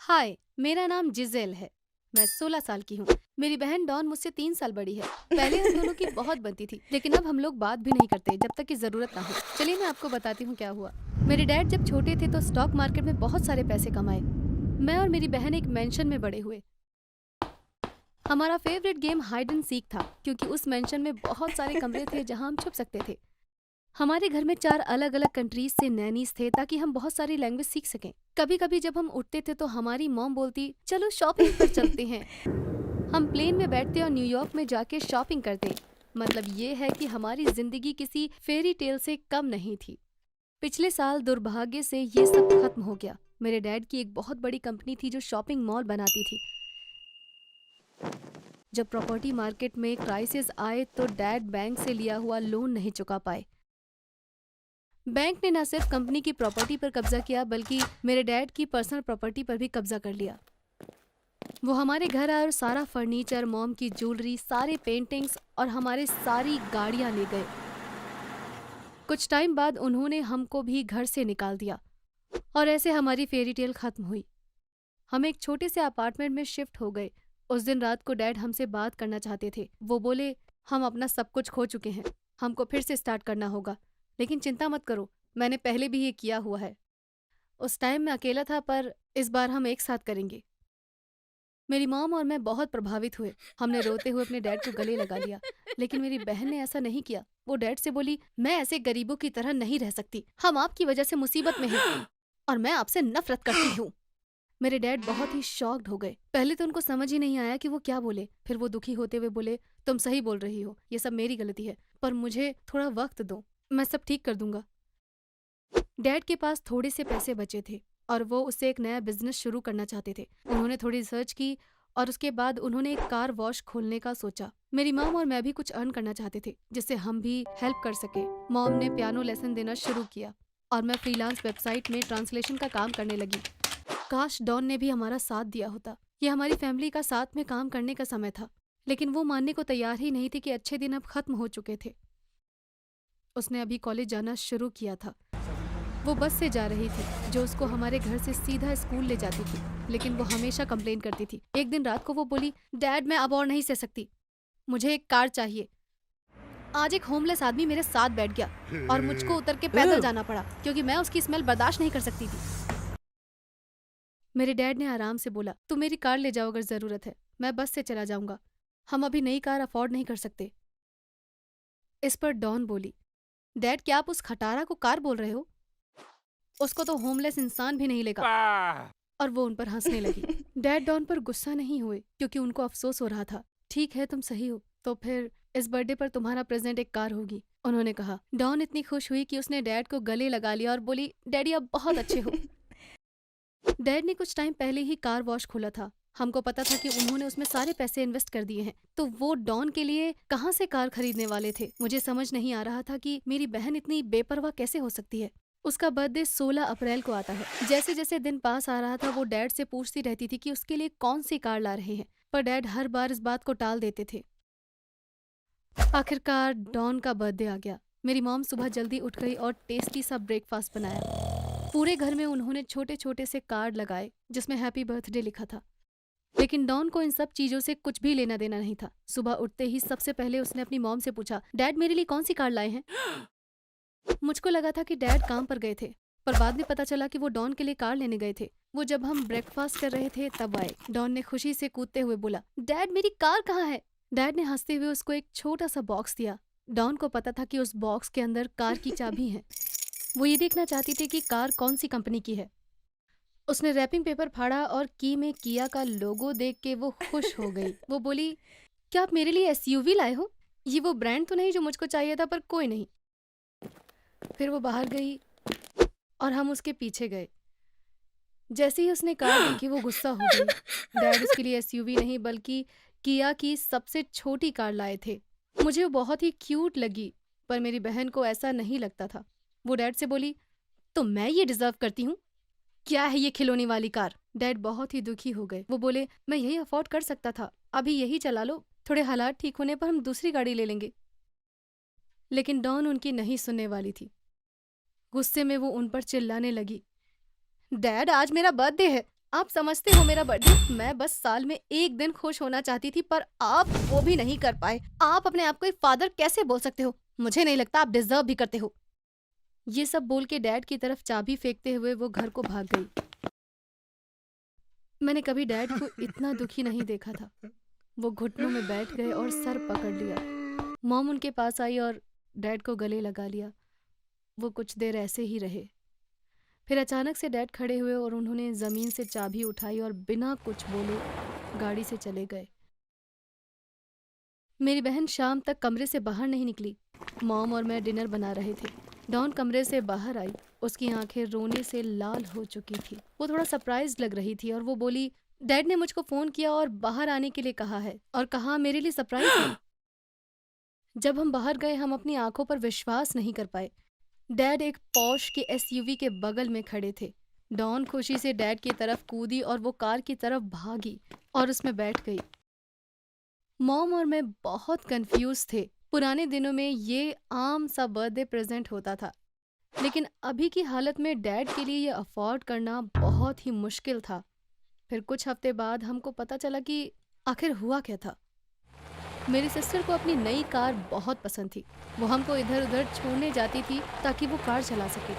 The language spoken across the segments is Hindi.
हाय, मेरा नाम जिजेल है। मैं 16 साल की हूँ। मेरी बहन डॉन मुझसे 3 साल बड़ी है। पहले हम दोनों की बहुत बनती थी, लेकिन अब हम लोग बात भी नहीं करते जब तक कि जरूरत ना हो। चलिए मैं आपको बताती हूँ क्या हुआ। मेरे डैड जब छोटे थे तो स्टॉक मार्केट में बहुत सारे पैसे कमाए। मैं और मेरी बहन एक मेंशन में बड़े हुए। हमारा favourite game hide and seek था, क्योंकि उस मेंशन में बहुत सारे कमरे थे जहाँ हम छुप सकते थे। हमारे घर में 4 अलग अलग कंट्रीज से नैनीज थे ताकि हम बहुत सारी लैंग्वेज सीख सकें। कभी कभी जब हम उठते थे तो हमारी मॉम बोलती, चलो शॉपिंग पर चलते हैं। हम प्लेन में बैठते और न्यूयॉर्क में जाके शॉपिंग करते। मतलब ये है कि हमारी जिंदगी किसी फेरी टेल से कम नहीं थी। पिछले साल दुर्भाग्य से ये सब खत्म हो गया। मेरे डैड की एक बहुत बड़ी कंपनी थी जो शॉपिंग मॉल बनाती थी। जब प्रॉपर्टी मार्केट में क्राइसिस आए तो डैड बैंक से लिया हुआ लोन नहीं चुका पाए। बैंक ने न सिर्फ कंपनी की प्रॉपर्टी पर कब्जा किया, बल्कि मेरे डैड की पर्सनल प्रॉपर्टी पर भी कब्जा कर लिया। वो हमारे घर आए और सारा फर्नीचर, मॉम की ज्वेलरी, सारे पेंटिंग्स और हमारे सारी गाड़ियां ले गए। कुछ टाइम बाद उन्होंने हमको भी घर से निकाल दिया और ऐसे हमारी फेरी टेल खत्म हुई। हम एक छोटे से अपार्टमेंट में शिफ्ट हो गए। उस दिन रात को डैड हमसे बात करना चाहते थे। वो बोले, हम अपना सब कुछ खो चुके हैं, हमको फिर से स्टार्ट करना होगा, लेकिन चिंता मत करो, मैंने पहले भी ये किया हुआ है। उस टाइम मैं अकेला था, पर इस बार हम एक साथ करेंगे। मेरी मॉम और मैं बहुत प्रभावित हुए। हमने रोते हुए अपने डैड को गले लगा लिया, लेकिन मेरी बहन ने ऐसा नहीं किया। वो डैड से बोली, मैं ऐसे गरीबों की तरह नहीं रह सकती, हम आपकी वजह से मुसीबत में हैं और मैं आपसे नफरत करती हूँ। मेरे डैड बहुत ही शॉक्ड हो गए। पहले तो उनको समझ ही नहीं आया कि वो क्या बोले। फिर वो दुखी होते हुए बोले, तुम सही बोल रही हो, ये सब मेरी गलती है, पर मुझे थोड़ा वक्त दो, मैं सब ठीक कर दूंगा। डैड के पास थोड़े से पैसे बचे थे और वो उससे एक नया बिजनेस शुरू करना चाहते थे। उन्होंने थोड़ी रिसर्च की और उसके बाद उन्होंने एक कार वॉश खोलने का सोचा। मेरी मॉम और मैं भी कुछ अर्न करना चाहते थे जिससे हम भी हेल्प कर सके। मॉम ने पियानो लेसन देना शुरू किया और मैं फ्रीलांस वेबसाइट में ट्रांसलेशन का काम करने लगी। काश डॉन ने भी हमारा साथ दिया होता। ये हमारी फैमिली का साथ में काम करने का समय था, लेकिन वो मानने को तैयार ही नहीं थी कि अच्छे दिन अब खत्म हो चुके थे। उसने अभी कॉलेज जाना शुरू किया था। वो बस से जा रही थी जो उसको हमारे घर से सीधा स्कूल ले जाती थी, लेकिन वो हमेशा कंप्लेन करती थी। एक दिन रात को वो बोली, डैड मैं अब और नहीं सह सकती, मुझे एक कार चाहिए। आज एक होमलेस आदमी मेरे साथ बैठ गया और मुझको उतर के पैदल जाना पड़ा क्योंकि मैं उसकी स्मेल बर्दाश्त नहीं कर सकती थी। मेरे डैड ने आराम से बोला, तुम मेरी कार ले जाओ अगर जरूरत है, मैं बस से चला जाऊंगा, हम अभी नई कार अफोर्ड नहीं कर सकते। इस पर डॉन बोली, डैड क्या आप उस खटारा को कार बोल रहे हो? उसको तो होमलेस इंसान भी नहीं लेगा। और वो उन पर हंसने लगी। डैड डॉन पर गुस्सा नहीं हुए क्योंकि उनको अफसोस हो रहा था। ठीक है, तुम सही हो, तो फिर इस बर्थडे पर तुम्हारा प्रेजेंट एक कार होगी, उन्होंने कहा। डॉन इतनी खुश हुई कि उसने डैड को गले लगा लिया और बोली, डैडी अब बहुत अच्छे हो। डैड ने कुछ टाइम पहले ही कार वॉश खोला था। हमको पता था कि उन्होंने उसमें सारे पैसे इन्वेस्ट कर दिए हैं, तो वो डॉन के लिए कहाँ से कार खरीदने वाले थे। मुझे समझ नहीं आ रहा था कि मेरी बहन इतनी बेपरवाह कैसे हो सकती है। उसका बर्थडे 16 अप्रैल को आता है। जैसे जैसे दिन पास आ रहा था वो डैड से पूछती रहती थी कि उसके लिए कौन सी कार ला रहे हैं, पर डैड हर बार इस बात को टाल देते थे। आखिरकार डॉन का बर्थडे आ गया। मेरी मॉम सुबह जल्दी उठ गई और टेस्टी सा ब्रेकफास्ट बनाया। पूरे घर में उन्होंने छोटे छोटे से कार्ड लगाए जिसमें हैप्पी बर्थडे लिखा था, लेकिन डॉन को इन सब चीजों से कुछ भी लेना देना नहीं था। सुबह उठते ही सबसे पहले उसने अपनी मॉम से पूछा, डैड मेरे लिए कौन सी कार लाए हैं? मुझको लगा था कि डैड काम पर गए थे, पर बाद में पता चला कि वो डॉन के लिए कार लेने गए थे। वो जब हम ब्रेकफास्ट कर रहे थे तब आए। डॉन ने खुशी से कूदते हुए बोला, डैड मेरी कार कहाँ है? डैड ने हंसते हुए उसको एक छोटा सा बॉक्स दिया। डॉन को पता था कि उस बॉक्स के अंदर कार की चाबी है। वो ये देखना चाहती थी कि कार कौन सी कंपनी की है। उसने रैपिंग पेपर फाड़ा और की में किया का लोगो देख के वो खुश हो गई। वो बोली, क्या आप मेरे लिए एसयूवी लाए हो? ये वो ब्रांड तो नहीं जो मुझको चाहिए था, पर कोई नहीं। फिर वो बाहर गई और हम उसके पीछे गए। जैसे ही उसने कार देखी वो गुस्सा हो गई। डैड उसके लिए एसयूवी नहीं बल्कि किया की सबसे छोटी कार लाए थे। मुझे वो बहुत ही क्यूट लगी, पर मेरी बहन को ऐसा नहीं लगता था। वो डैड से बोली, तो मैं ये डिजर्व करती हूँ? क्या है ये खिलौने वाली कार? डैड बहुत ही दुखी हो गए। वो बोले, मैं यही अफोर्ड कर सकता था, अभी यही चला लो, थोड़े हालात ठीक होने पर हम दूसरी गाड़ी ले लेंगे। लेकिन डॉन उनकी नहीं सुनने वाली थी। गुस्से में वो उन पर चिल्लाने लगी, डैड आज मेरा बर्थडे है, आप समझते हो मेरा बर्थडे, मैं बस साल में एक दिन खुश होना चाहती थी, पर आप वो भी नहीं कर पाए। आप अपने आप को एक फादर कैसे बोल सकते हो? मुझे नहीं लगता आप डिजर्व भी करते हो। ये सब बोल के डैड की तरफ चाबी फेंकते हुए वो घर को भाग गई। मैंने कभी डैड को इतना दुखी नहीं देखा था। वो घुटनों में बैठ गए और सर पकड़ लिया। मॉम उनके पास आई और डैड को गले लगा लिया। वो कुछ देर ऐसे ही रहे। फिर अचानक से डैड खड़े हुए और उन्होंने जमीन से चाबी उठाई और बिना कुछ बोले गाड़ी से चले गए। मेरी बहन शाम तक कमरे से बाहर नहीं निकली। मॉम और मैं डिनर बना रहे थे। डॉन कमरे से बाहर आई। उसकी आंखें रोने से लाल हो चुकी थी। वो थोड़ा सरप्राइज लग रही थी और वो बोली, डैड ने मुझको फोन किया और बाहर आने के लिए कहा है और कहा मेरे लिए सरप्राइज है। जब हम बाहर गए हम अपनी आंखों पर विश्वास नहीं कर पाए। डैड एक पॉश के एसयूवी के बगल में खड़े थे। डॉन खुशी से डैड की तरफ कूदी और वो कार की तरफ भागी और उसमें बैठ गई। मॉम और मैं बहुत कंफ्यूज थे। पुराने दिनों में ये आम सा बर्थडे प्रेजेंट होता था, लेकिन अभी की हालत में डैड के लिए ये अफोर्ड करना बहुत ही मुश्किल था। फिर कुछ हफ्ते बाद हमको पता चला कि आखिर हुआ क्या था। मेरी सिस्टर को अपनी नई कार बहुत पसंद थी। वो हमको इधर उधर छोड़ने जाती थी ताकि वो कार चला सके।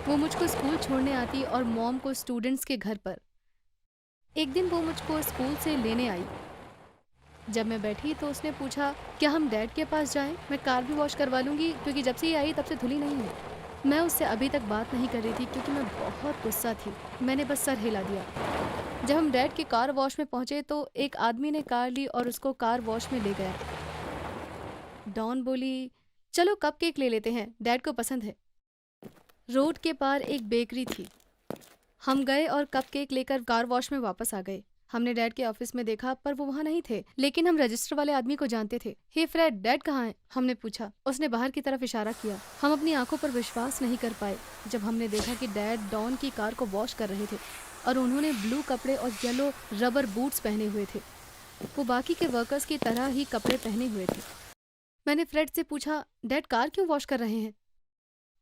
वो मुझको स्कूल छोड़ने आती और मॉम को स्टूडेंट्स के घर पर। एक दिन वो मुझको स्कूल से लेने आई। जब मैं बैठी तो उसने पूछा, क्या हम डैड के पास जाएं? मैं कार भी वॉश करवा लूँगी क्योंकि जब से ये आई तब से धुली नहीं है। मैं उससे अभी तक बात नहीं कर रही थी क्योंकि मैं बहुत गुस्सा थी। मैंने बस सर हिला दिया। जब हम डैड के कार वॉश में पहुंचे तो एक आदमी ने कार ली और उसको कार वॉश में ले गया। डॉन बोली, चलो कपकेक ले लेते हैं, डैड को पसंद है। रोड के पार एक बेकरी थी। हम गए और कपकेक लेकर कार वॉश में वापस आ गए। हमने डैड के ऑफिस में देखा पर वो वहाँ नहीं थे, लेकिन हम रजिस्टर वाले आदमी को जानते थे। हे फ्रेड, डैड कहाँ हैं? हमने पूछा। उसने बाहर की तरफ इशारा किया। हम अपनी आंखों पर विश्वास नहीं कर पाए जब हमने देखा कि डैड डॉन की कार को वॉश कर रहे थे और उन्होंने ब्लू कपड़े और येलो रबर बूट्स पहने हुए थे। वो बाकी के वर्कर्स की तरह ही कपड़े पहने हुए थे। मैंने फ्रेड से पूछा, डैड कार क्यों वॉश कर रहे हैं?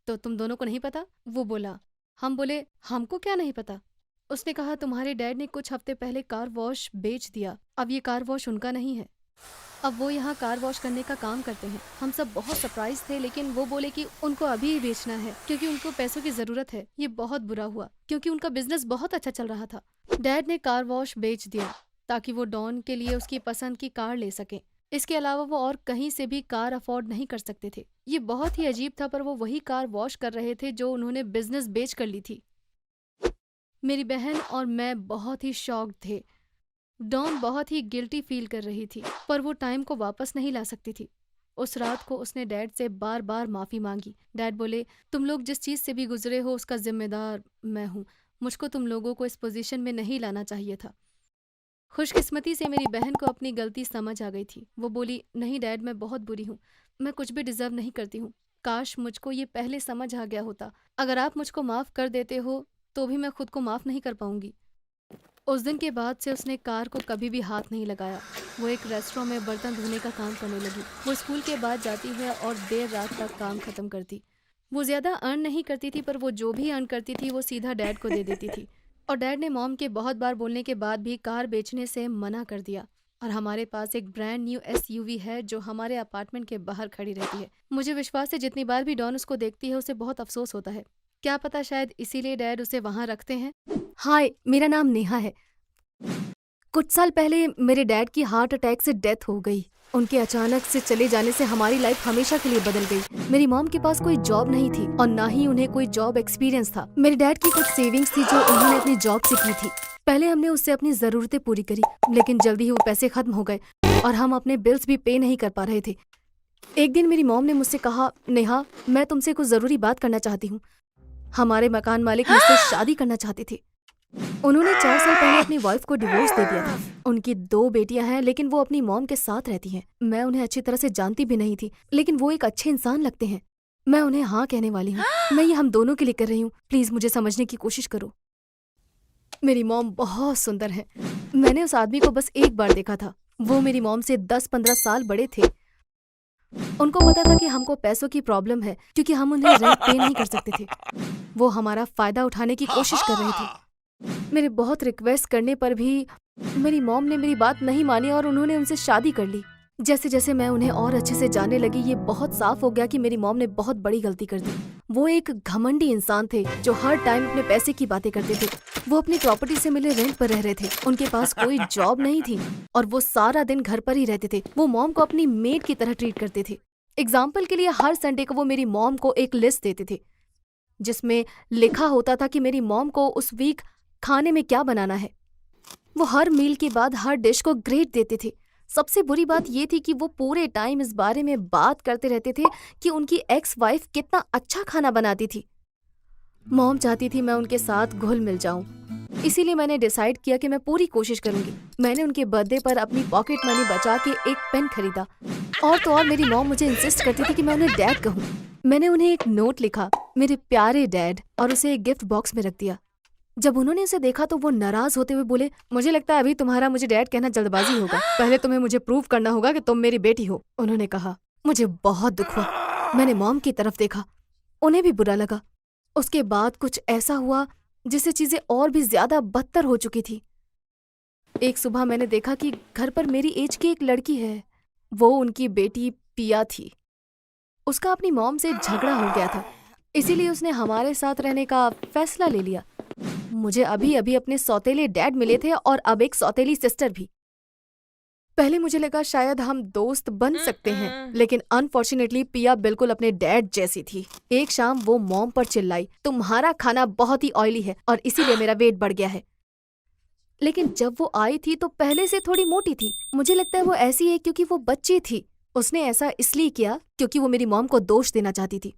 तो तुम दोनों को नहीं पता? वो बोला। हम बोले, हमको क्या नहीं पता? उसने कहा, तुम्हारे डैड ने कुछ हफ्ते पहले कार वॉश बेच दिया। अब ये कार वॉश उनका नहीं है। अब वो यहाँ कार वॉश करने का काम करते हैं। हम सब बहुत सरप्राइज थे, लेकिन वो बोले कि उनको अभी ही बेचना है क्योंकि उनको पैसों की जरूरत है। ये बहुत बुरा हुआ क्योंकि उनका बिजनेस बहुत अच्छा चल रहा था। डैड ने कार वॉश बेच दिया ताकि वो डॉन के लिए उसकी पसंद की कार ले सकें। इसके अलावा वो और कहीं से भी कार अफोर्ड नहीं कर सकते थे। ये बहुत ही अजीब था, पर वो वही कार वॉश कर रहे थे जो उन्होंने बिजनेस बेच कर ली थी। मेरी बहन और मैं बहुत ही शॉक्ड थे। डॉन बहुत ही गिल्टी फील कर रही थी, पर वो टाइम को वापस नहीं ला सकती थी। उस रात को उसने डैड से बार बार माफ़ी मांगी। डैड बोले, तुम लोग जिस चीज़ से भी गुजरे हो उसका जिम्मेदार मैं हूँ। मुझको तुम लोगों को इस पोजीशन में नहीं लाना चाहिए था। खुशकिस्मती से मेरी बहन को अपनी गलती समझ आ गई थी। वो बोली, नहीं डैड, मैं बहुत बुरी हूँ। मैं कुछ भी डिजर्व नहीं करती हूँ। काश मुझको ये पहले समझ आ गया होता। अगर आप मुझको माफ़ कर देते हो तो भी मैं खुद को माफ़ नहीं कर पाऊंगी। उस दिन के बाद से उसने कार को कभी भी हाथ नहीं लगाया। वो एक रेस्टोरेंट में बर्तन धोने का काम करने लगी। वो स्कूल के बाद जाती है और देर रात तक काम खत्म करती। वो ज़्यादा अर्न नहीं करती थी, पर वो जो भी अर्न करती थी वो सीधा डैड को दे देती थी। और डैड ने मॉम के बहुत बार बोलने के बाद भी कार बेचने से मना कर दिया। और हमारे पास एक ब्रांड न्यू एसयूवी है जो हमारे अपार्टमेंट के बाहर खड़ी रहती है। मुझे विश्वास है जितनी बार भी डॉन उसको देखती है उसे बहुत अफसोस होता है। क्या पता शायद इसीलिए डैड उसे वहाँ रखते हैं। हाय, मेरा नाम नेहा है। कुछ साल पहले मेरे डैड की हार्ट अटैक से डेथ हो गई। उनके अचानक से चले जाने से हमारी लाइफ हमेशा के लिए बदल गई। मेरी मॉम के पास कोई जॉब नहीं थी और ना ही उन्हें कोई जॉब एक्सपीरियंस था। मेरे डैड की कुछ सेविंग्स थी जो उन्होंने अपनी जॉब से की थी। पहले हमने उससे अपनी जरूरतें पूरी करी, लेकिन जल्दी ही वो पैसे खत्म हो गए और हम अपने बिल्स भी पे नहीं कर पा रहे थे। एक दिन मेरी मॉम ने मुझसे कहा, नेहा, मैं तुमसे कुछ जरूरी बात करना चाहती हूँ। हमारे मकान मालिक मुझसे शादी करना चाहते थे। उन्होंने 4 साल पहले अपनी वाइफ को डिवोर्स दे दिया था। उनकी 2 बेटियां हैं, लेकिन वो अपनी मॉम के साथ रहती हैं। मैं उन्हें अच्छी तरह से जानती भी नहीं थी, लेकिन वो एक अच्छे इंसान लगते हैं। मैं उन्हें हाँ कहने वाली हूँ। मैं ये हम दोनों के लिए कर रही हूँ। प्लीज मुझे समझने की कोशिश करो। मेरी मॉम बहुत सुंदर है। मैंने उस आदमी को बस एक बार देखा था। वो मेरी मॉम से 10-15 साल बड़े थे। उनको पता था कि हमको पैसों की प्रॉब्लम है क्योंकि हम उन्हें रेंट पे नहीं कर सकते थे। वो हमारा फायदा उठाने की कोशिश कर रहे थे। मेरे बहुत रिक्वेस्ट करने पर भी मेरी मॉम ने मेरी बात नहीं मानी और उन्होंने उनसे शादी कर ली। जैसे जैसे मैं उन्हें और अच्छे से जानने लगी, ये बहुत साफ हो गया कि मेरी मॉम ने बहुत बड़ी गलती कर दी। वो एक घमंडी इंसान थे जो हर टाइम अपने पैसे की बातें करते थे। वो अपनी प्रॉपर्टी से मिले रेंट पर रह रहे थे। उनके पास कोई जॉब नहीं थी और वो सारा दिन घर पर ही रहते थे। वो मॉम को अपनी मेड की तरह ट्रीट करते थे। एग्जाम्पल के लिए हर संडे को वो मेरी मॉम को एक लिस्ट देते थे जिसमें लिखा होता था कि मेरी मॉम को उस वीक खाने में क्या बनाना है। वो हर मील के बाद हर डिश को ग्रेड देते थे। सबसे बुरी बात ये थी कि वो पूरे टाइम इस बारे में बात करते रहते थे कि उनकी एक्स वाइफ कितना अच्छा खाना बनाती थी। मॉम चाहती थी मैं उनके साथ घुल मिल जाऊं, इसीलिए मैंने डिसाइड किया कि मैं पूरी कोशिश करूंगी। मैंने उनके बर्थडे पर अपनी पॉकेट मनी बचा के एक पेन खरीदा। और तो और मेरी मॉम मुझे इंसिस्ट करती थी कि मैं उन्हें डैड कहूं। मैंने उन्हें एक नोट लिखा, मेरे प्यारे डैड, और उसे एक गिफ्ट बॉक्स में रख दिया। जब उन्होंने उसे देखा तो वो नाराज होते हुए बोले, मुझे लगता है अभी तुम्हारा मुझे डैड कहना जल्दबाजी होगा। पहले तुम्हें मुझे प्रूव करना होगा कि तुम मेरी बेटी हो, उन्होंने कहा। मुझे बहुत दुख हुआ। मैंने मॉम की तरफ देखा, उन्हें भी बुरा लगा। उसके बाद कुछ ऐसा हुआ जिससे चीजें और भी ज्यादा बदतर हो चुकी थी। एक सुबह मैंने देखा कि घर पर मेरी एज की एक लड़की है। वो उनकी बेटी पिया थी। उसका अपनी मॉम से झगड़ा हो गया था, इसीलिए उसने हमारे साथ रहने का फैसला ले लिया। मुझे अभी अभी अपने सौतेले डैड मिले थे और अब एक सौतेली सिस्टर भी। पहले मुझे लगा शायद हम दोस्त बन सकते हैं, लेकिन अनफॉर्चुनेटली पिया बिल्कुल अपने डैड जैसी थी। एक शाम वो मॉम पर चिल्लाई, तुम्हारा खाना बहुत ही ऑयली है और इसीलिए मेरा वेट बढ़ गया है। लेकिन जब वो आई थी तो पहले से थोड़ी मोटी थी। मुझे लगता है वो ऐसी है क्योंकि वो बच्ची थी। उसने ऐसा इसलिए किया क्योंकि वो मेरी मॉम को दोष देना चाहती थी।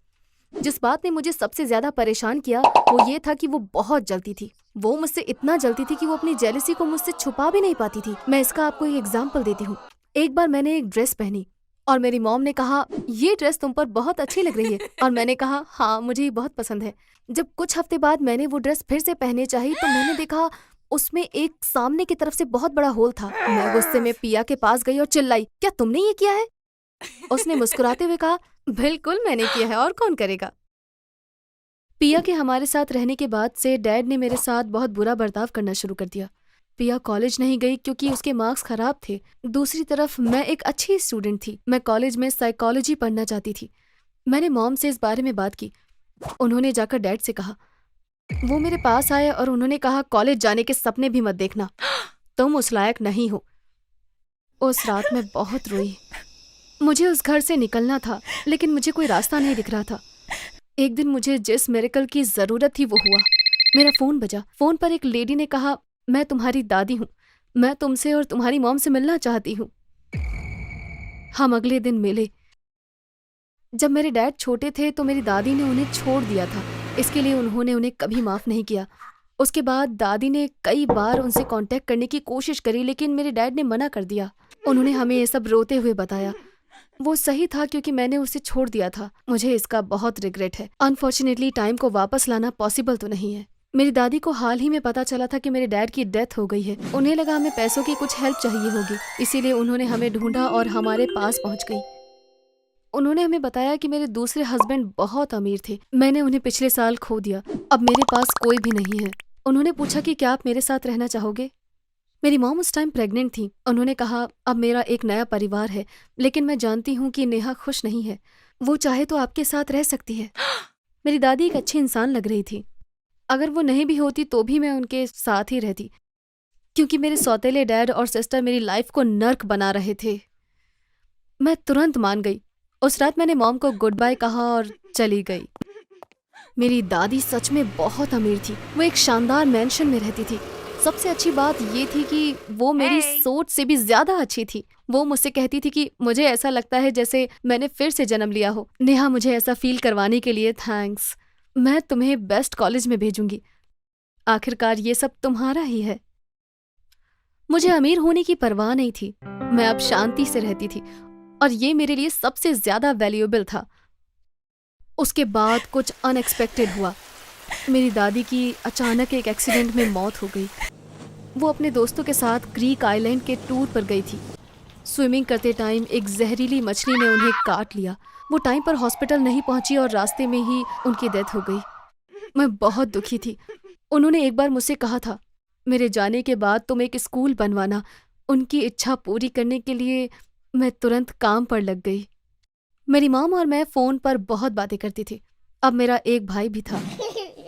जिस बात ने मुझे सबसे ज्यादा परेशान किया वो ये था कि वो बहुत जलती थी। वो मुझसे इतना जलती थी कि वो अपनी जेलसी को मुझसे छुपा भी नहीं पाती थी। मैं इसका आपको एक एग्जाम्पल देती हूँ। एक बार मैंने एक ड्रेस पहनी और मेरी मॉम ने कहा, ये ड्रेस तुम पर बहुत अच्छी लग रही है, और मैंने कहा हाँ मुझे ये बहुत पसंद है। जब कुछ हफ्ते बाद मैंने वो ड्रेस फिर से पहने चाही तो मैंने देखा उसमें एक सामने की तरफ से बहुत बड़ा होल था। मैं गुस्से में पिया के पास गई और चिल्लाई, क्या तुमने ये किया है? उसने मुस्कुराते हुए कहा, बिल्कुल मैंने किया है, और कौन करेगा। पिया के हमारे साथ रहने के बाद से डैड ने मेरे साथ बहुत बुरा बर्ताव करना शुरू कर दिया। पिया कॉलेज नहीं गई क्योंकि उसके मार्क्स खराब थे। दूसरी तरफ मैं एक अच्छी स्टूडेंट थी। मैं कॉलेज में साइकोलॉजी पढ़ना चाहती थी। मैंने मॉम से इस बारे में बात की। उन्होंने जाकर डैड से कहा। वो मेरे पास आए और उन्होंने कहा, कॉलेज जाने के सपने भी मत देखना, तुम उस लायक नहीं हो। उस रात मैं बहुत रोई। मुझे उस घर से निकलना था, लेकिन मुझे कोई रास्ता नहीं दिख रहा था। एक दिन मुझे जिस मिरेकल की जरूरत थी वो हुआ। मेरा फोन बजा। फोन पर एक लेडी ने कहा, मैं तुम्हारी दादी हूँ, मैं तुमसे और तुम्हारी मॉम से मिलना चाहती हूँ। हम अगले दिन मिले। जब मेरे डैड छोटे थे तो मेरी दादी ने उन्हें छोड़ दिया था, इसके लिए उन्होंने उन्हें कभी माफ नहीं किया। उसके बाद दादी ने कई बार उनसे कांटेक्ट करने की कोशिश करी, लेकिन मेरे डैड ने मना कर दिया। उन्होंने हमें ये सब रोते हुए बताया। वो सही था क्योंकि मैंने उसे छोड़ दिया था। मुझे इसका बहुत रिग्रेट है। अनफॉर्चुनेटली टाइम को वापस लाना पॉसिबल तो नहीं है। मेरी दादी को हाल ही में पता चला था कि मेरे डैड की डेथ हो गई है। उन्हें लगा हमें पैसों की कुछ हेल्प चाहिए होगी, इसीलिए उन्होंने हमें ढूंढा और हमारे पास पहुंच गई। उन्होंने हमें बताया कि मेरे दूसरे हस्बैंड बहुत अमीर थे। मैंने उन्हें पिछले साल खो दिया। अब मेरे पास कोई भी नहीं है। उन्होंने पूछा कि क्या आप मेरे साथ रहना चाहोगे। मेरी मॉम उस टाइम प्रेग्नेंट थी। उन्होंने कहा, अब मेरा एक नया परिवार है, लेकिन मैं जानती हूँ कि नेहा खुश नहीं है। वो चाहे तो आपके साथ रह सकती है। मेरी दादी एक अच्छी इंसान लग रही थी। अगर वो नहीं भी होती तो भी मैं उनके साथ ही रहती, क्योंकि मेरे सौतेले डैड और सिस्टर मेरी लाइफ को नर्क बना रहे थे। मैं तुरंत मान गई। उस रात मैंने मॉम को गुड बाय कहा और चली गई। मेरी दादी सच में बहुत अमीर थी। वो एक शानदार मैंशन में रहती थी। सबसे अच्छी बात ये थी कि वो मेरी सोच से भी ज्यादा अच्छी थी। वो मुझसे कहती थी कि मुझे ऐसा लगता है जैसे मैंने फिर से जन्म लिया हो। नेहा, मुझे ऐसा फील करवाने के लिए थैंक्स। मैं तुम्हें बेस्ट कॉलेज में भेजूंगी। आखिरकार ये सब तुम्हारा ही है। मुझे अमीर होने की परवाह नहीं थी। मैं अब शांति से रहती थी और ये मेरे लिए सबसे ज्यादा वैल्यूएबल था। उसके बाद कुछ अनएक्सपेक्टेड हुआ। मेरी दादी की अचानक एक एक्सीडेंट में मौत हो गई। वो अपने दोस्तों के साथ ग्रीक आइलैंड के टूर पर गई थी। स्विमिंग करते टाइम एक जहरीली मछली ने उन्हें काट लिया। वो टाइम पर हॉस्पिटल नहीं पहुंची और रास्ते में ही उनकी डेथ हो गई। मैं बहुत दुखी थी। उन्होंने एक बार मुझसे कहा था, मेरे जाने के बाद तुम एक स्कूल बनवाना। उनकी इच्छा पूरी करने के लिए मैं तुरंत काम पर लग गई। मेरी मॉम और मैं फ़ोन पर बहुत बातें करती थी। अब मेरा एक भाई भी था।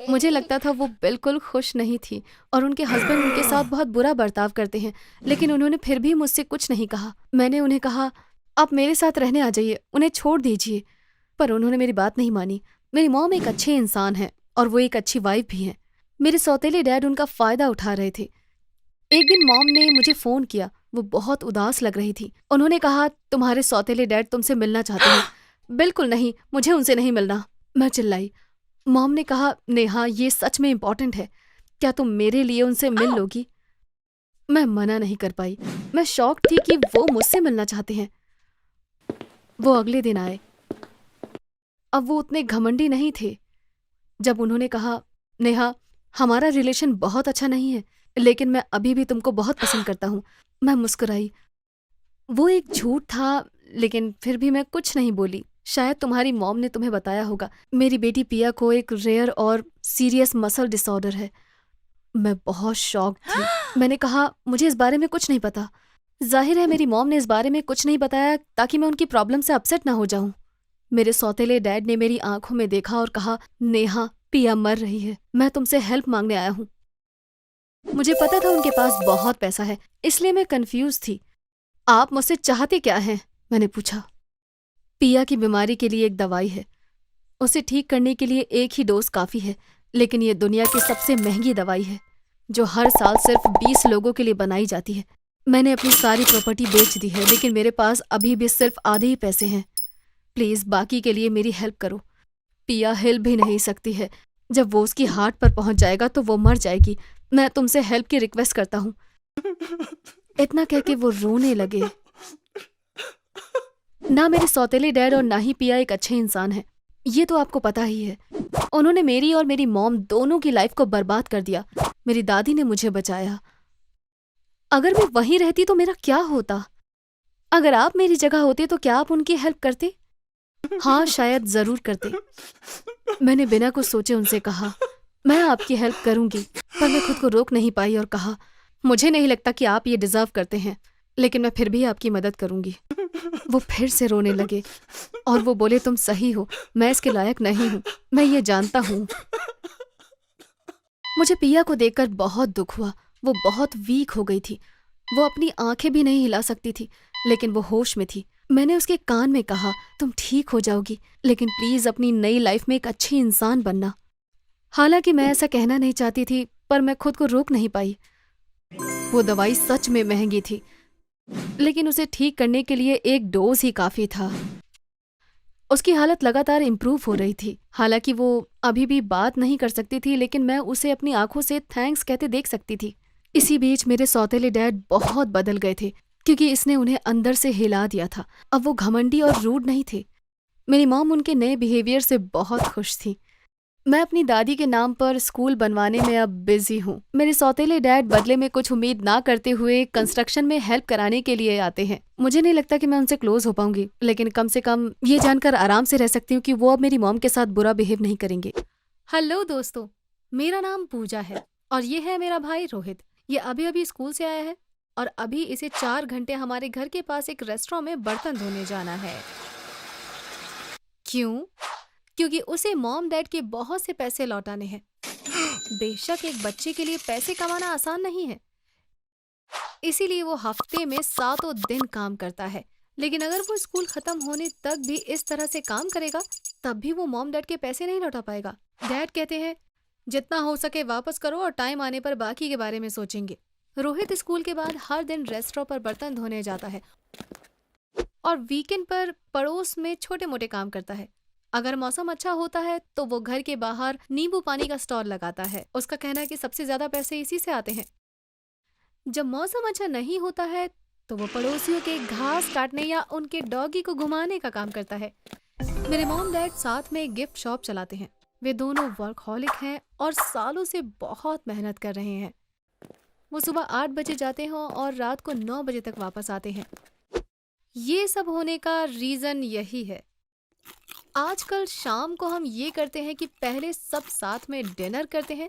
मुझे लगता था वो बिल्कुल खुश नहीं थी और उनके हस्बैंड उनके साथ बहुत बुरा बर्ताव करते हैं, लेकिन उन्होंने फिर भी मुझसे कुछ नहीं कहा। मैंने उन्हें कहा, आप मेरे साथ रहने आ जाइए, उन्हें छोड़ दीजिए, पर उन्होंने मेरी बात नहीं मानी। मेरी मॉम एक अच्छे इंसान है और वो एक अच्छी वाइफ भी हैं। मेरे सौतेले डैड उनका फ़ायदा उठा रहे थे। एक दिन मॉम ने मुझे फ़ोन किया। वो बहुत उदास लग रही थी। उन्होंने कहा, तुम्हारे सौतेले डैड तुमसे मिलना चाहते हैं। बिल्कुल नहीं, मुझे उनसे नहीं मिलना। मैं चिल्लाई। मॉम ने कहा, नेहा ये सच में इम्पॉर्टेंट है, क्या तुम मेरे लिए उनसे मिल लोगी? मैं मना नहीं कर पाई। मैं शॉक थी कि वो मुझसे मिलना चाहते हैं। वो अगले दिन आए। अब वो उतने घमंडी नहीं थे। जब उन्होंने कहा, नेहा हमारा रिलेशन बहुत अच्छा नहीं है, लेकिन मैं अभी भी तुमको बहुत पसंद करता हूँ। मैं मुस्कुराई। वो एक झूठ था, लेकिन फिर भी मैं कुछ नहीं बोली। शायद तुम्हारी मॉम ने तुम्हें बताया होगा, मेरी बेटी पिया को एक रेयर और सीरियस मसल डिसऑर्डर है। मैं बहुत शॉक थी। मैंने कहा, मुझे इस बारे में कुछ नहीं पता। जाहिर है मेरी मॉम ने इस बारे में कुछ नहीं बताया ताकि मैं उनकी प्रॉब्लम से अपसेट ना हो जाऊं। मेरे सौतेले डैड ने मेरी आंखों में देखा और कहा, नेहा पिया मर रही है, मैं तुमसे हेल्प मांगने आया हूँ। मुझे पता था उनके पास बहुत पैसा है, इसलिए मैं कंफ्यूज थी। आप मुझसे चाहते क्या हैं? मैंने पूछा। पिया की बीमारी के लिए एक दवाई है। उसे ठीक करने के लिए एक ही डोज काफ़ी है, लेकिन ये दुनिया की सबसे महंगी दवाई है जो हर साल सिर्फ 20 लोगों के लिए बनाई जाती है। मैंने अपनी सारी प्रॉपर्टी बेच दी है, लेकिन मेरे पास अभी भी सिर्फ आधे ही पैसे हैं। प्लीज़ बाकी के लिए मेरी हेल्प करो। पिया हिल भी नहीं सकती है। जब वो उसकी हार्ट पर पहुंच जाएगा तो वो मर जाएगी। मैं तुमसे हेल्प की रिक्वेस्ट करता हूँ। इतना कह के वो रोने लगे। ना मेरे सौतेले डैड और ना ही पिया एक अच्छे इंसान हैं। ये तो आपको पता ही है। उन्होंने मेरी और मेरी मॉम दोनों की लाइफ को बर्बाद कर दिया। मेरी दादी ने मुझे बचाया। अगर मैं वहीं रहती तो मेरा क्या होता? अगर आप मेरी जगह होते तो क्या आप उनकी हेल्प करते? हाँ, शायद जरूर करते। मैंने बिना कुछ सोचे उनसे कहा, मैं आपकी हेल्प करूंगी, पर मैं खुद को रोक नहीं पाई और कहा, मुझे नहीं लगता कि आप ये डिजर्व करते हैं, लेकिन मैं फिर भी आपकी मदद करूंगी। वो फिर से रोने लगे और वो बोले, तुम सही हो, मैं इसके लायक नहीं हूँ, मैं ये जानता हूँ। मुझे पिया को देखकर बहुत दुख हुआ। वो बहुत वीक हो गई थी। वो अपनी आंखें भी नहीं हिला सकती थी, लेकिन वो होश में थी। मैंने उसके कान में कहा, तुम ठीक हो जाओगी, लेकिन प्लीज अपनी नई लाइफ में एक अच्छी इंसान बनना। हालांकि मैं ऐसा कहना नहीं चाहती थी, पर मैं खुद को रोक नहीं पाई। वो दवाई सच में महंगी थी, लेकिन उसे ठीक करने के लिए एक डोज ही काफी था। उसकी हालत लगातार इम्प्रूव हो रही थी। हालांकि वो अभी भी बात नहीं कर सकती थी, लेकिन मैं उसे अपनी आंखों से थैंक्स कहते देख सकती थी। इसी बीच मेरे सौतेले डैड बहुत बदल गए थे, क्योंकि इसने उन्हें अंदर से हिला दिया था। अब वो घमंडी और रूड नहीं थे। मेरी मॉम उनके नए बिहेवियर से बहुत खुश थी। मैं अपनी दादी के नाम पर स्कूल बनवाने में अब बिजी हूँ। मेरे सौतेले डैड बदले में कुछ उम्मीद ना करते हुए कंस्ट्रक्शन में हेल्प कराने के लिए आते हैं। मुझे नहीं लगता कि मैं उनसे क्लोज हो पाऊंगी, लेकिन कम से कम ये जानकर आराम से रह सकती हूँ कि वो अब मेरी मॉम के साथ बुरा बिहेव नहीं करेंगे। हेलो दोस्तों, मेरा नाम पूजा है और ये है मेरा भाई रोहित। ये अभी अभी स्कूल से आया है और अभी इसे 4 घंटे हमारे घर के पास एक रेस्टोरेंट में बर्तन धोने जाना है। क्यों? क्योंकि उसे मॉम डैड के बहुत से पैसे लौटाने हैं। बेशक एक बच्चे के लिए पैसे कमाना आसान नहीं है, इसीलिए वो हफ्ते में 7 दिन काम करता है। लेकिन अगर वो स्कूल खत्म होने तक भी इस तरह से काम करेगा, तब भी वो मॉम डैड के पैसे नहीं लौटा पाएगा। डैड कहते हैं, जितना हो सके वापस करो और टाइम आने पर बाकी के बारे में सोचेंगे। रोहित स्कूल के बाद हर दिन रेस्टोरेंट पर बर्तन धोने जाता है और वीकेंड पर पड़ोस में छोटे मोटे काम करता है। अगर मौसम अच्छा होता है तो वो घर के बाहर नींबू पानी का स्टॉल लगाता है। उसका कहना है कि सबसे ज्यादा पैसे इसी से आते हैं। जब मौसम अच्छा नहीं होता है तो वो पड़ोसियों के घास काटने या उनके डॉगी को घुमाने का काम करता है। मेरे मॉम डैड साथ में एक गिफ्ट शॉप चलाते हैं। वे दोनों वर्कहॉलिक हैं और सालों से बहुत मेहनत कर रहे हैं। वो सुबह 8 बजे जाते हैं और रात को 9 बजे तक वापस आते हैं। ये सब होने का रीजन यही है। आजकल शाम को हम ये करते हैं कि पहले सब साथ में डिनर करते हैं,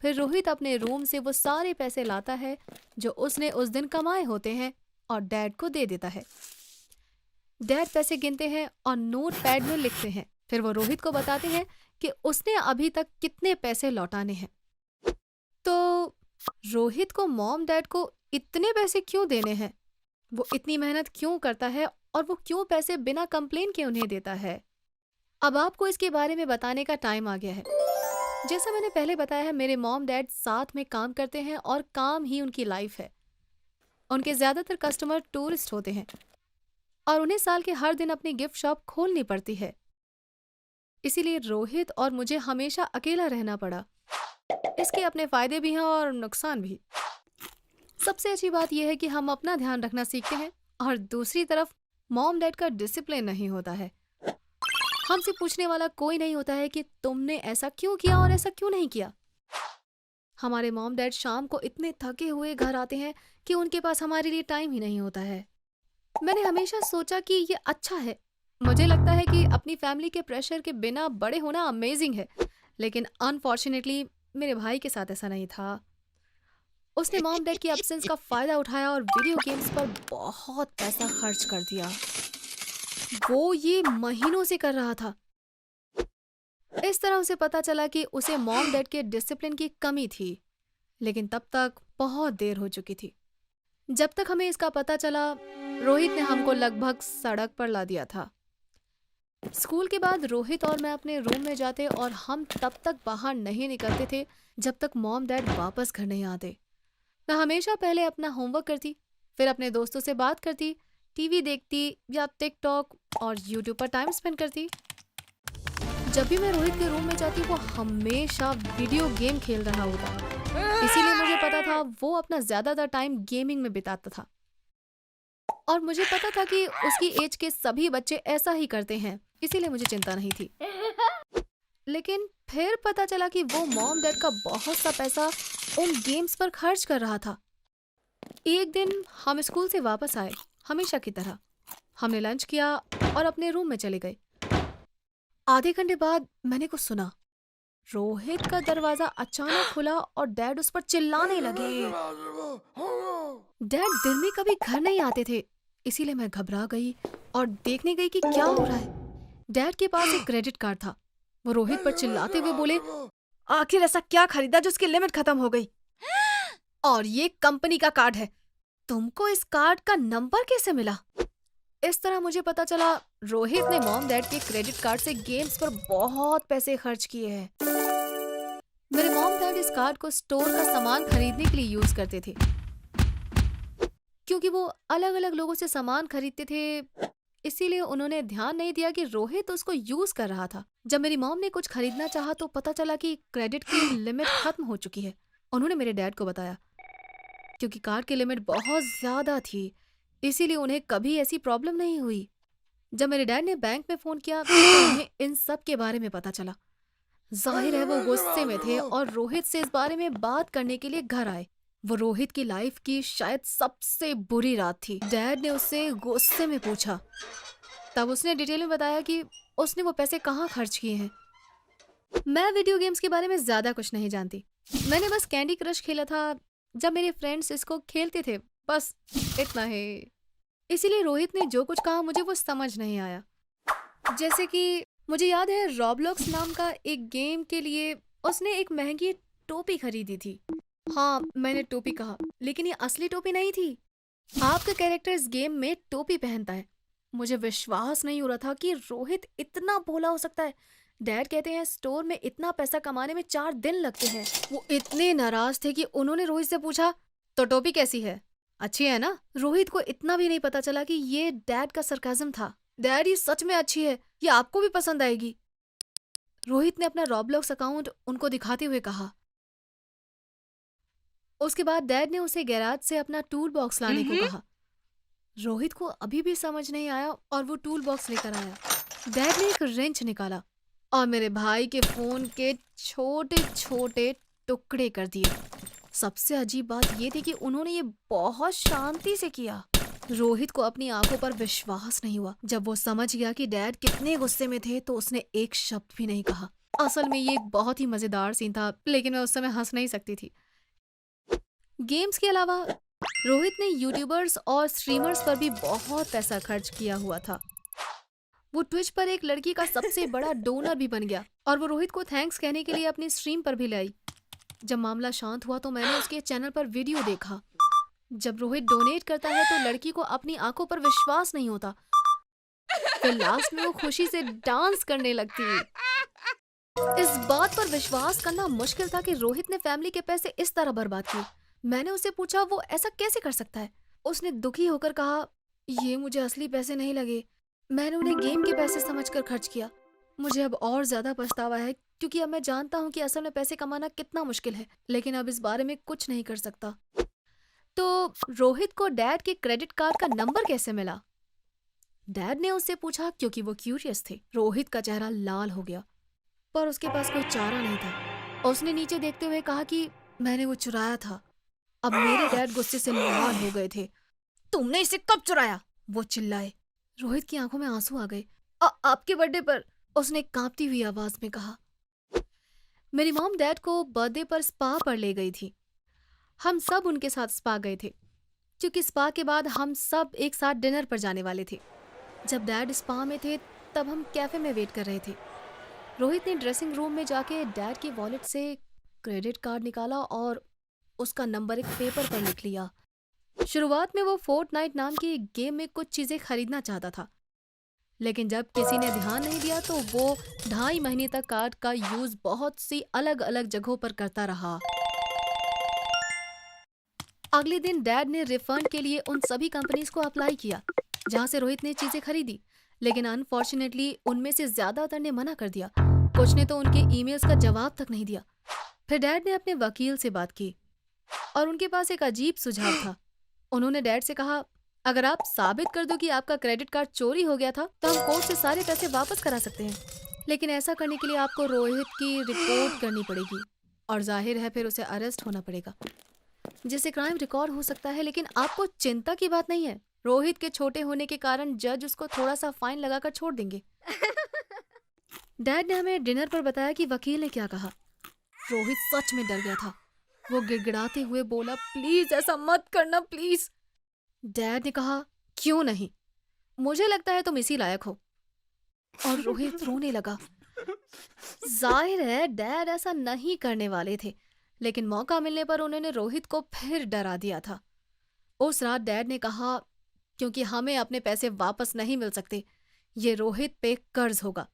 फिर रोहित अपने रूम से वो सारे पैसे लाता है जो उसने उस दिन कमाए होते हैं और डैड को दे देता है। डैड पैसे गिनते हैं और नोट पैड में लिखते हैं। फिर वो रोहित को बताते हैं कि उसने अभी तक कितने पैसे लौटाने हैं। तो रोहित को मॉम डैड को इतने पैसे क्यों देने हैं? वो इतनी मेहनत क्यों करता है और वो क्यों पैसे बिना कंप्लेन के उन्हें देता है? अब आपको इसके बारे में बताने का टाइम आ गया है। जैसा मैंने पहले बताया है, मेरे मॉम डैड साथ में काम करते हैं और काम ही उनकी लाइफ है। उनके ज्यादातर कस्टमर टूरिस्ट होते हैं और उन्हें साल के हर दिन अपनी गिफ्ट शॉप खोलनी पड़ती है। इसीलिए रोहित और मुझे हमेशा अकेला रहना पड़ा। इसके अपने फायदे भी हैं और नुकसान भी। सबसे अच्छी बात यह है कि हम अपना ध्यान रखना सीखते हैं और दूसरी तरफ मॉम डैड का डिसिप्लिन नहीं होता है। हमसे पूछने वाला कोई नहीं होता है कि तुमने ऐसा क्यों किया और ऐसा क्यों नहीं किया। हमारे मॉम डैड शाम को इतने थके हुए घर आते हैं कि उनके पास हमारे लिए टाइम ही नहीं होता है। मैंने हमेशा सोचा कि ये अच्छा है। मुझे लगता है कि अपनी फैमिली के प्रेशर के बिना बड़े होना अमेजिंग है, लेकिन अनफॉर्चुनेटली मेरे भाई के साथ ऐसा नहीं था। उसने मॉम डैड की एब्सेंस का फायदा उठाया और वीडियो गेम्स पर बहुत पैसा खर्च कर दिया। वो ये महीनों से कर रहा था। इस तरह उसे पता चला कि उसे मॉम डैड के डिसिप्लिन की कमी थी, लेकिन तब तक बहुत देर हो चुकी थी। जब तक हमें इसका पता चला, रोहित ने हमको लगभग सड़क पर ला दिया था। स्कूल के बाद रोहित और मैं अपने रूम में जाते और हम तब तक बाहर नहीं निकलते थे जब तक मॉम डैड वापस घर नहीं आते। मैं हमेशा पहले अपना होमवर्क करती, फिर अपने दोस्तों से बात करती, टीवी देखती या टिकटॉक और यूट्यूब पर टाइम स्पेंड करती। जब भी मैं रोहित के रूम में जाती, वो हमेशा वीडियो गेम खेल रहा होता। इसीलिए मुझे पता था वो अपना ज्यादातर टाइम गेमिंग में बिताता था और मुझे पता था कि उसकी एज के सभी बच्चे ऐसा ही करते हैं, इसीलिए मुझे चिंता नहीं थी। लेकिन फिर पता चला कि वो मॉम डैड का बहुत सा पैसा उन गेम्स पर खर्च कर रहा था। एक दिन हम स्कूल से वापस आए, हमेशा की तरह। हमने लंच किया और अपने रूम में चले गए। आधे घंटे बाद मैंने कुछ सुना। रोहित का दरवाजा अचानक खुला और डैड उस पर चिल्लाने लगे। डैड दिन में कभी घर नहीं आते थे, इसीलिए मैं घबरा गई और देखने गई कि क्या हो रहा है। डैड के पास एक क्रेडिट कार्ड था। वो रोहित पर चिल्लाते हुए बोले, आखिर ऐसा क्या खरीदा जो उसकी लिमिट खत्म हो गई? और ये कंपनी का कार्ड है, तुमको इस कार्ड का नंबर कैसे मिला? इस तरह मुझे पता चला रोहित ने मॉम डैड के क्रेडिट कार्ड से गेम्स पर बहुत पैसे खर्च किए हैं। मेरे मॉम डैड इस कार्ड को स्टोर का सामान खरीदने के लिए यूज करते थे, क्योंकि वो अलग अलग लोगों से सामान खरीदते थे। इसीलिए उन्होंने ध्यान नहीं दिया कि रोहित उसको यूज कर रहा था। जब मेरी मॉम ने कुछ खरीदना चाहा तो पता चला कि क्रेडिट की लिमिट खत्म हो चुकी है। उन्होंने मेरे डैड को बताया, क्योंकि कार्ड की लिमिट बहुत ज्यादा थी, इसीलिए उन्हें कभी ऐसी प्रॉब्लम नहीं हुई। जब मेरे डैड ने बैंक में फोन किया तो उन्हें इन सब के बारे में पता चला। जाहिर है वो गुस्से में थे और रोहित से इस बारे में बात करने के लिए घर आए। वो रोहित की लाइफ की शायद सबसे बुरी रात थी। डैड ने उससे गुस्से में पूछा, तब उसने डिटेल में बताया कि उसने वो पैसे कहाँ खर्च किए हैं। मैं वीडियो गेम्स के बारे में ज्यादा कुछ नहीं जानती। मैंने बस कैंडी क्रश खेला था जब मेरे फ्रेंड्स इसको खेलते थे, बस इतना ही। इसीलिए रोहित ने जो कुछ कहा मुझे वो समझ नहीं आया। जैसे कि मुझे याद है रॉब्लॉक्स नाम का एक गेम के लिए उसने एक महंगी टोपी खरीदी थी। हाँ, मैंने टोपी कहा, लेकिन ये असली टोपी नहीं थी। आपका कैरेक्टर इस गेम में टोपी पहनता है। मुझे विश्वास नहीं हो रहा था कि रोहित इतना भोला हो सकता है। डैड कहते हैं स्टोर में इतना पैसा कमाने में 4 दिन लगते हैं। वो इतने नाराज थे कि उन्होंने रोहित से पूछा, तो टोपी कैसी है, अच्छी है ना? रोहित को इतना भी नहीं पता चला कि ये डैड का सरकाज़म था। डैड, ये सच में अच्छी है, ये आपको भी पसंद आएगी। रोहित ने अपना रॉब्लॉक्स अकाउंट उनको दिखाते हुए कहा। उसके बाद डैड ने उसे गैराज से अपना टूल बॉक्स लाने को कहा। रोहित को अभी भी समझ नहीं आया और वो टूल बॉक्स लेकर आया। डैड ने एक रेंच निकाला और मेरे भाई के फोन के छोटे छोटे टुकड़े कर दिए। सबसे अजीब बात ये थी कि उन्होंने ये बहुत शांति से किया। रोहित को अपनी आंखों पर विश्वास नहीं हुआ। जब वो समझ गया कि डैड कितने गुस्से में थे तो उसने एक शब्द भी नहीं कहा। असल में ये एक बहुत ही मजेदार सीन था, लेकिन मैं उस समय हंस नहीं सकती थी। गेम्स के अलावा रोहित ने यूट्यूबर्स और स्ट्रीमर्स पर भी बहुत पैसा खर्च किया हुआ था। वो ट्विच पर एक लड़की का सबसे बड़ा डोनर भी बन गया और वो रोहित को थैंक्स कहने के लिए अपनी स्ट्रीम पर भी लाई। जब मामला शांत हुआ तो मैंने उसके चैनल पर वीडियो देखा। जब रोहित डोनेट करता है तो लड़की को अपनी आंखों पर विश्वास नहीं होता। फिर लास्ट में वो खुशी से डांस करने लगती है। इस बात पर विश्वास करना मुश्किल था कि रोहित ने फैमिली के पैसे इस तरह बर्बाद किए। मैंने उससे पूछा वो ऐसा कैसे कर सकता है। उसने दुखी होकर कहा, ये मुझे असली पैसे नहीं लगे, मैंने उन्हें गेम के पैसे समझकर खर्च किया। मुझे अब और ज्यादा पछतावा है क्योंकि अब मैं जानता हूँ कि असल में पैसे कमाना कितना मुश्किल है, लेकिन अब इस बारे में कुछ नहीं कर सकता। तो रोहित को डैड के क्रेडिट कार्ड का नंबर कैसे मिला? डैड ने उससे पूछा क्योंकि वो क्यूरियस थे। रोहित का चेहरा लाल हो गया, पर उसके पास कोई चारा नहीं था। उसने नीचे देखते हुए कहा कि मैंने वो चुराया था। अब मेरे डैड गुस्से से लाल हो गए थे। तुमने इसे कब चुराया? वो चिल्लाए। रोहित की आंखों में आंसू आ गए। आपके बर्थडे पर, उसने कांपती हुई आवाज में कहा। मेरी मॉम डैड को बर्थडे पर स्पा पर ले गई थी। हम सब उनके साथ स्पा गए थे क्योंकि स्पा के बाद हम सब एक साथ डिनर पर जाने वाले थे। जब डैड स्पा में थे तब हम कैफे में वेट कर रहे थे। रोहित ने ड्रेसिंग रूम में जाके डैड की वॉलेट से क्रेडिट कार्ड निकाला और उसका नंबर एक पेपर पर लिख लिया। शुरुआत में वो फोर्टनाइट नाम की गेम में कुछ चीजें खरीदना चाहता था, लेकिन जब किसी ने ध्यान नहीं दिया तो वो 2.5 महीने तक कार्ड का यूज बहुत सी अलग अलग जगहों पर करता रहा। अगले दिन डैड ने रिफंड के लिए उन सभी कंपनीज को अप्लाई किया जहां से रोहित ने चीजें खरीदी, लेकिन अनफॉर्चुनेटली उनमें से ज्यादातर ने मना कर दिया। कुछ ने तो उनके ईमेल्स का जवाब तक नहीं दिया। फिर डैड ने अपने वकील से बात की और उनके पास एक अजीब सुझाव था। उन्होंने डैड से कहा, अगर आप साबित कर दो कि आपका क्रेडिट कार्ड चोरी हो गया था तो हम कोर्ट से सारे पैसे वापस करा सकते हैं, लेकिन ऐसा करने के लिए आपको रोहित की रिपोर्ट करनी पड़ेगी और जाहिर है फिर उसे अरेस्ट होना पड़ेगा, जिससे क्राइम रिकॉर्ड हो सकता है। लेकिन आपको चिंता की बात नहीं है, रोहित के छोटे होने के कारण जज उसको थोड़ा सा फाइन लगाकर छोड़ देंगे। डैड ने हमें डिनर पर बताया कि वकील ने क्या कहा। रोहित सच में डर गया था। वो गिड़गिड़ाते हुए बोला, प्लीज ऐसा मत करना प्लीज। डैड ने कहा, क्यों नहीं, मुझे लगता है तुम इसी लायक हो। और रोहित रोने लगा। जाहिर है डैड ऐसा नहीं करने वाले थे, लेकिन मौका मिलने पर उन्होंने रोहित को फिर डरा दिया था। उस रात डैड ने कहा, क्योंकि हमें अपने पैसे वापस नहीं मिल सकते, ये रोहित पे कर्ज होगा,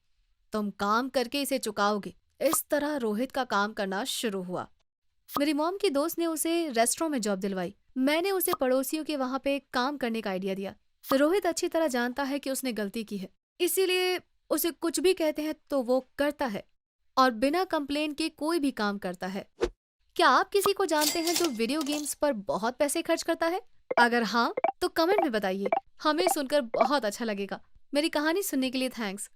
तुम काम करके इसे चुकाओगे। इस तरह रोहित का काम करना शुरू हुआ। मेरी मॉम की दोस्त ने उसे रेस्टोरेंट में जॉब दिलवाई। मैंने उसे पड़ोसियों के वहां पे काम करने का आइडिया दिया। रोहित अच्छी तरह जानता है कि उसने गलती की है, इसीलिए उसे कुछ भी कहते हैं तो वो करता है और बिना कंप्लेन के कोई भी काम करता है। क्या आप किसी को जानते हैं जो वीडियो गेम्स पर बहुत पैसे खर्च करता है? अगर हाँ तो कमेंट में बताइए, हमें सुनकर बहुत अच्छा लगेगा। मेरी कहानी सुनने के लिए थैंक्स।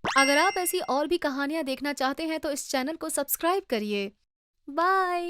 अगर आप ऐसी और भी कहानियां देखना चाहते हैं तो इस चैनल को सब्सक्राइब करिए। बाय।